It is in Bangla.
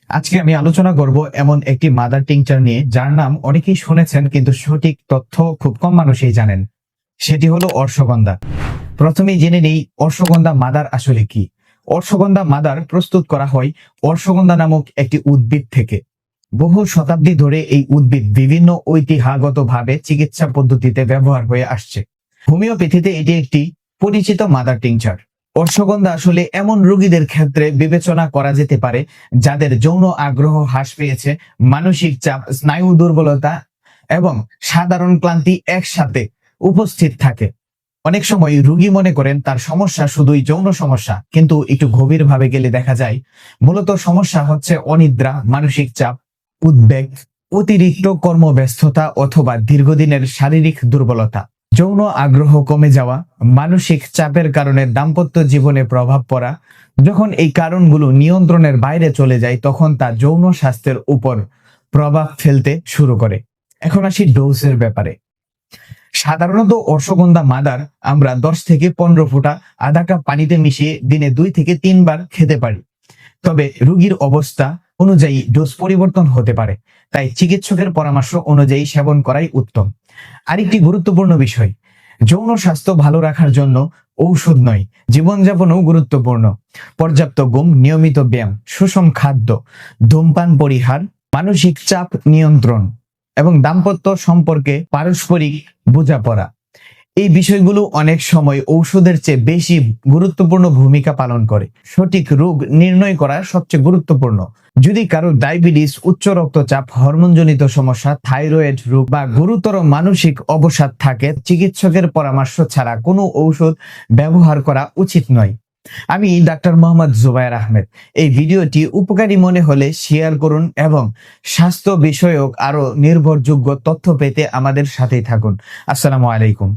আজকে আমি আলোচনা করব এমন একটি মাদার টিংচার নিয়ে যার নাম অনেকেই শুনেছেন কিন্তু সঠিক তথ্য খুব কম মানুষই জানেন। সেটি হলো অর্শগন্ধা। প্রথমেই জেনে নেই অর্শগন্ধা মাদার আসলে কি। অর্শগন্ধা মাদার প্রস্তুত করা হয় অর্শগন্ধা নামক একটি উদ্ভিদ থেকে। বহু শতাব্দী ধরে এই উদ্ভিদ বিভিন্ন ঐতিহ্যগতভাবে চিকিৎসা পদ্ধতিতে ব্যবহার হয়ে আসছে। হোমিওপ্যাথিতে এটি একটি পরিচিত মাদার টিংচার। অর্শগন্ধা আসলে এমন রোগীদের ক্ষেত্রে বিবেচনা করা যেতে পারে যাদের যৌন আগ্রহ হ্রাস পেয়েছে, মানসিক চাপ, স্নায়ু দুর্বলতা এবং সাধারণ ক্লান্তি একসাথে উপস্থিত থাকে। অনেক সময় রোগী মনে করেন তার সমস্যা শুধুই যৌন সমস্যা, কিন্তু একটু গভীরভাবে গেলে দেখা যায় মূলত সমস্যা হচ্ছে অনিদ্রা, মানসিক চাপ, উদ্বেগ, অতিরিক্ত কর্মব্যস্ততা অথবা দীর্ঘদিনের শারীরিক দুর্বলতা। যৌন আগ্রহ কমে যাওয়া, মানসিক চাপের কারণে দাম্পত্য জীবনে প্রভাব পড়া। যখন এই কারণগুলো নিয়ন্ত্রণের বাইরে চলে যায় তখন তা যৌন স্বাস্থ্যের উপর প্রভাব ফেলতে শুরু করে। এখন আসি ডোজের ব্যাপারে। সাধারণত অর্শগন্ধা মাদার আমরা 10 থেকে 15 ফোঁটা আধা কাপ পানিতে মিশিয়ে দিনে 2 থেকে 3 বার খেতে পারি। তবে রোগীর অবস্থা অনুযায়ী ডোজ পরিবর্তন হতে পারে, তাই চিকিৎসকের পরামর্শ অনুযায়ী সেবন করাই উত্তম। আরেকটি গুরুত্বপূর্ণ বিষয়, যৌন স্বাস্থ্য ভালো রাখার জন্য ঔষধ নয়, জীবনযাপনও গুরুত্বপূর্ণ। পর্যাপ্ত ঘুম, নিয়মিত ব্যায়াম, সুষম খাদ্য, ধূমপান পরিহার, মানসিক চাপ নিয়ন্ত্রণ এবং দাম্পত্য সম্পর্কে পারস্পরিক বোঝাপড়া, এই বিষয়গুলো অনেক সময় ঔষধের চেয়ে বেশি গুরুত্বপূর্ণ ভূমিকা পালন করে। সঠিক রোগ নির্ণয় করা সবচেয়ে গুরুত্বপূর্ণ। যদি কারো ডায়াবেটিস, উচ্চ রক্তচাপ, হরমোনজনিত সমস্যা, থাইরয়েড রোগ বা গুরুতর মানসিক অবসাদ থাকে, চিকিৎসকের পরামর্শ ছাড়া কোনো ঔষধ ব্যবহার করা উচিত নয়। আমি ডাক্তার মোহাম্মদ জুবায়ের আহমেদ। এই ভিডিওটি উপকারী মনে হলে শেয়ার করুন এবং স্বাস্থ্য বিষয়ক আরো নির্ভরযোগ্য তথ্য পেতে আমাদের সাথেই থাকুন। আসসালামু আলাইকুম।